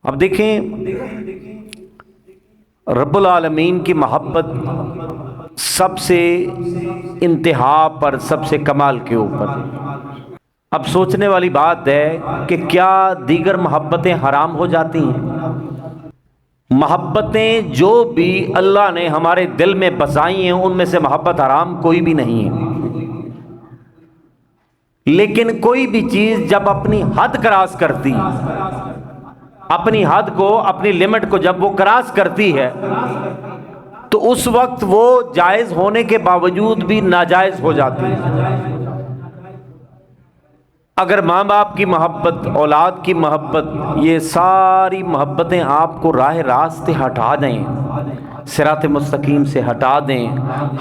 اب دیکھیں رب العالمین کی محبت سب سے انتہا پر، سب سے کمال کے اوپر۔ اب سوچنے والی بات ہے کہ کیا دیگر محبتیں حرام ہو جاتی ہیں؟ محبتیں جو بھی اللہ نے ہمارے دل میں بسائی ہیں ان میں سے محبت حرام کوئی بھی نہیں ہے، لیکن کوئی بھی چیز جب اپنی حد کراس کرتی، اپنی حد کو، اپنی لمٹ کو جب وہ کراس کرتی ہے تو اس وقت وہ جائز ہونے کے باوجود بھی ناجائز ہو جاتی ہے۔ اگر ماں باپ کی محبت، اولاد کی محبت، یہ ساری محبتیں آپ کو راہ راست ہٹا دیں، صراط مستقیم سے ہٹا دیں،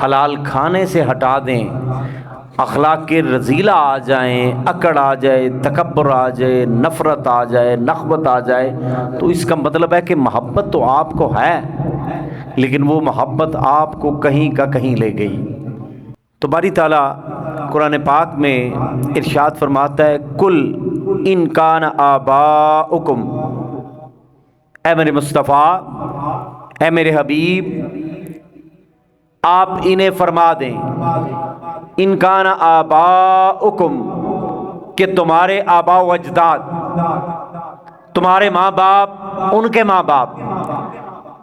حلال کھانے سے ہٹا دیں، اخلاق کے رذیلہ آ جائیں، اکڑ آ جائے، تکبر آ جائے، نفرت آ جائے، نخوت آ جائے، تو اس کا مطلب ہے کہ محبت تو آپ کو ہے لیکن وہ محبت آپ کو کہیں کا کہیں لے گئی۔ تو باری تعالیٰ قرآن پاک میں ارشاد فرماتا ہے کل ان کان آباؤکم، اے میرے مصطفیٰ، اے میرے حبیب، آپ انہیں فرما دیں ان کان آباؤکم کہ تمہارے آبا و اجداد، تمہارے ماں باپ، ان کے ماں باپ،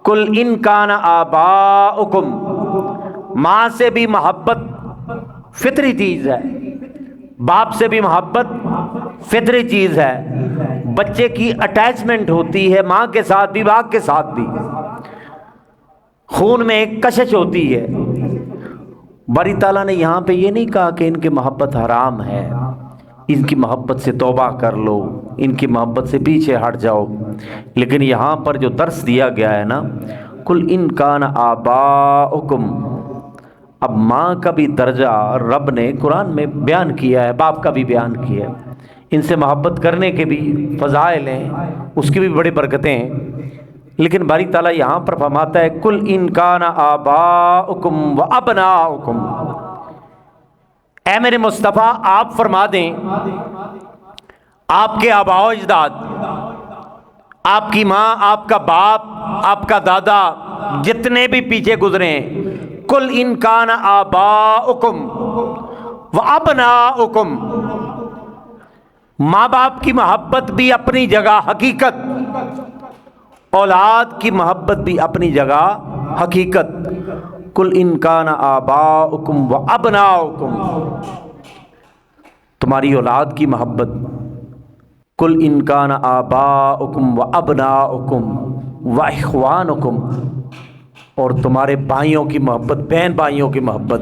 کل ان کان آباؤکم، ماں سے بھی محبت فطری چیز ہے، باپ سے بھی محبت فطری چیز ہے، بچے کی اٹیچمنٹ ہوتی ہے ماں کے ساتھ بھی، باپ کے ساتھ بھی، خون میں ایک کشش ہوتی ہے۔ باری تعالیٰ نے یہاں پہ یہ نہیں کہا کہ ان کی محبت حرام ہے، ان کی محبت سے توبہ کر لو، ان کی محبت سے پیچھے ہٹ جاؤ، لیکن یہاں پر جو درس دیا گیا ہے نا، کل ان کان آباؤکم، اب ماں کا بھی درجہ رب نے قرآن میں بیان کیا ہے، باپ کا بھی بیان کیا ہے، ان سے محبت کرنے کے بھی فضائل ہیں، اس کی بھی بڑی برکتیں ہیں، لیکن باری تعالیٰ یہاں پر فرماتا ہے کل ان کان آباؤکم و ابناؤکم، اے میرے مصطفیٰ آپ فرما دیں آپ کے آباء و اجداد، آپ کی ماں، آپ کا باپ، آپ کا دادا، جتنے بھی پیچھے گزرے ہیں، کل ان کان آباؤکم و ابناؤکم، ماں باپ کی محبت بھی اپنی جگہ حقیقت، اولاد کی محبت بھی اپنی جگہ حقیقت، کل ان کان آباؤکم و ابناؤکم، تمہاری اولاد کی محبت، کل ان کان آباؤکم و ابناؤکم و اخوانکم، اور تمہارے بھائیوں کی محبت، بہن بھائیوں کی محبت،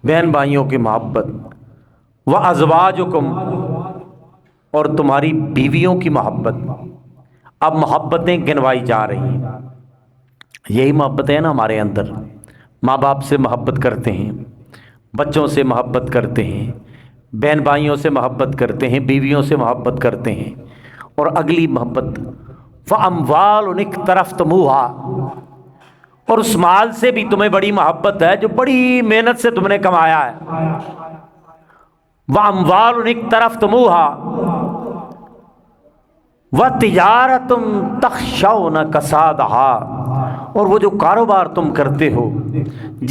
بہن بھائیوں کی محبت، و ازواجکم، اور تمہاری بیویوں کی محبت۔ اب محبتیں گنوائی جا رہی ہیں، یہی محبتیں ہیں نا ہمارے اندر، ماں باپ سے محبت کرتے ہیں، بچوں سے محبت کرتے ہیں، بہن بھائیوں سے محبت کرتے ہیں، بیویوں سے محبت کرتے ہیں، اور اگلی محبت فَأَمْوَالٌ اقْتَرَفْتُمُوهَا، اور اس مال سے بھی تمہیں بڑی محبت ہے جو بڑی محنت سے تم نے کمایا ہے، وَأَمْوَالٌ اقْتَرَفْتُمُوهَا وَتِجَارَةٌ تَخْشَوْنَ كَسَادَهَا، اور وہ جو کاروبار تم کرتے ہو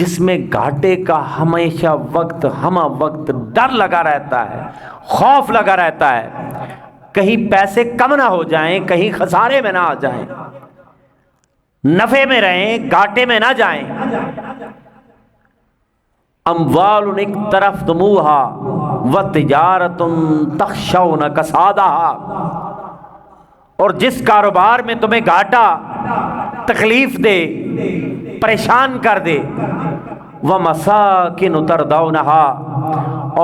جس میں گھاٹے کا ہمیشہ وقت، ہمہ وقت ڈر لگا رہتا ہے، خوف لگا رہتا ہے، کہیں پیسے کم نہ ہو جائیں، کہیں خسارے میں نہ آ جائیں، نفع میں رہیں، گھاٹے میں نہ جائیں۔ اموال اقترفتموها وتجارۃ تخشون کسادها، اور جس کاروبار میں تمہیں گھاٹا تکلیف دے، پریشان کر دے، ومساکن ترضونها،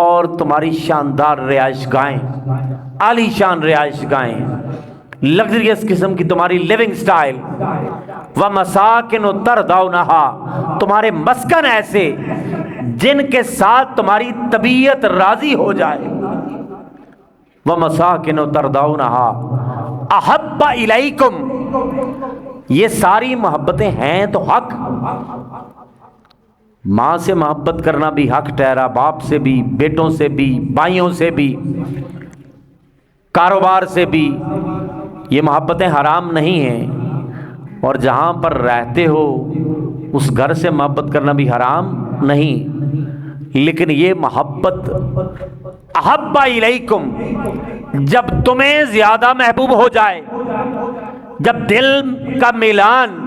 اور تمہاری شاندار رہائش گاہیں، عالی شان رہائش گاہیں، لگژریس قسم کی تمہاری لیونگ سٹائل، ومساکن ترضونها، تمہارے مسکن ایسے جن کے ساتھ تمہاری طبیعت راضی ہو جائے، ومساکن ترضونها احب الیکم، یہ ساری محبتیں ہیں تو حق۔ ماں سے محبت کرنا بھی حق ٹھہرا، باپ سے بھی، بیٹوں سے بھی، بھائیوں سے بھی، کاروبار سے بھی، یہ محبتیں حرام نہیں ہیں، اور جہاں پر رہتے ہو اس گھر سے محبت کرنا بھی حرام نہیں، لیکن یہ محبت احب الیکم، جب تمہیں زیادہ محبوب ہو جائے، جب دل کا میلان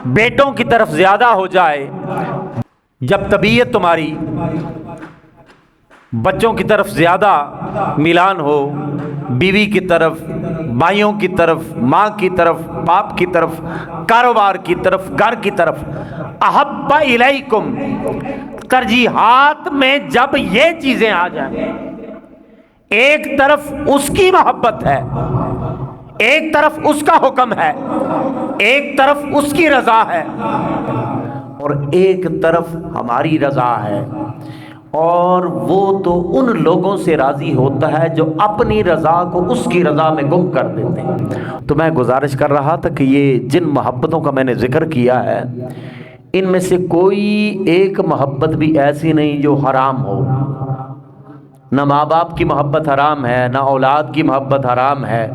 بیٹوں کی طرف زیادہ ہو جائے، جب طبیعت تمہاری بچوں کی طرف زیادہ میلان ہو، بیوی کی طرف، بھائیوں کی طرف، ماں کی طرف، باپ کی طرف، کاروبار کی طرف، گھر کی طرف، احب الیکم، ترجیحات میں جب یہ چیزیں آ جائیں، ایک طرف اس کی محبت ہے، ایک طرف اس کا حکم ہے، ایک طرف اس کی رضا ہے، اور ایک طرف ہماری رضا ہے، اور وہ تو ان لوگوں سے راضی ہوتا ہے جو اپنی رضا کو اس کی رضا میں گم کر دیتے ہیں۔ تو میں گزارش کر رہا تھا کہ یہ جن محبتوں کا میں نے ذکر کیا ہے، ان میں سے کوئی ایک محبت بھی ایسی نہیں جو حرام ہو۔ نہ ماں باپ کی محبت حرام ہے، نہ اولاد کی محبت حرام ہے،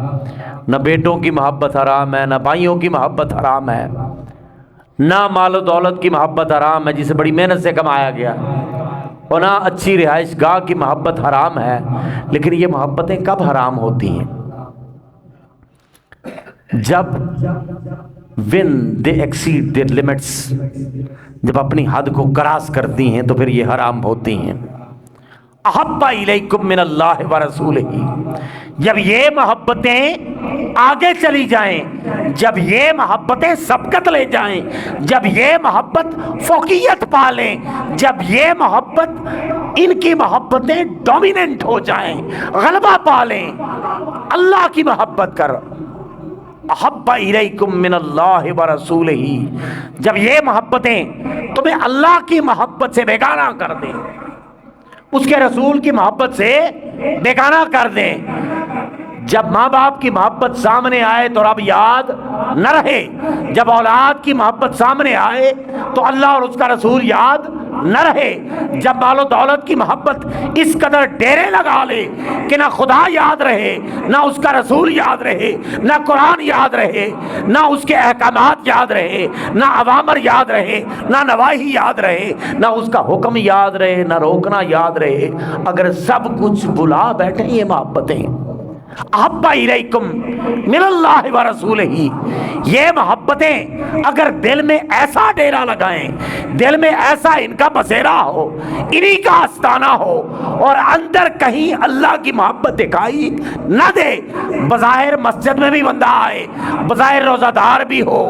نہ بیٹوں کی محبت حرام ہے، نہ بھائیوں کی محبت حرام ہے، نہ مال و دولت کی محبت حرام ہے جسے بڑی محنت سے کمایا گیا، اور نہ اچھی رہائش گاہ کی محبت حرام ہے۔ لیکن یہ محبتیں کب حرام ہوتی ہیں؟ جب when they exceed their limits، جب اپنی حد کو کراس کرتی ہیں تو پھر یہ حرام ہوتی ہیں۔ احب الیکم من اللہ ورسولہ، جب یہ محبتیں آگے چلی جائیں، جب یہ محبتیں سبقت لے جائیں، جب یہ محبت فوقیت پا لیں، جب یہ محبت، ان کی محبتیں ڈومیننٹ ہو جائیں، غلبہ پا لیں اللہ کی محبت کر، احب الیکم من اللہ ورسولہ، جب یہ محبتیں تمہیں اللہ کی محبت سے بیگانہ کر دیں، اس کے رسول کی محبت سے بیگانہ کر دیں، جب ماں باپ کی محبت سامنے آئے تو رب یاد نہ رہے، جب اولاد کی محبت سامنے آئے تو اللہ اور اس کا رسول یاد نہ رہے، جب مال و دولت کی محبت اس قدر ڈیرے لگا لے کہ نہ خدا یاد رہے، نہ اس کا رسول یاد رہے، نہ قرآن یاد رہے، نہ اس کے احکامات یاد رہے، نہ اوامر یاد رہے، نہ نواہی یاد رہے، نہ اس کا حکم یاد رہے، نہ روکنا یاد رہے، اگر سب کچھ بھلا بیٹھیں یہ محبتیں، احب الیکم من اللہ ورسولہ، یہ محبتیں اگر دل میں ایسا ڈیرا لگائیں، دل میں ایسا ان کا بسیرا ہو، انہی کا آستانہ ہو، اور اندر کہیں اللہ کی محبت دکھائی نہ دے، بظاہر مسجد میں بھی بندہ آئے، بظاہر روزہ دار بھی ہو،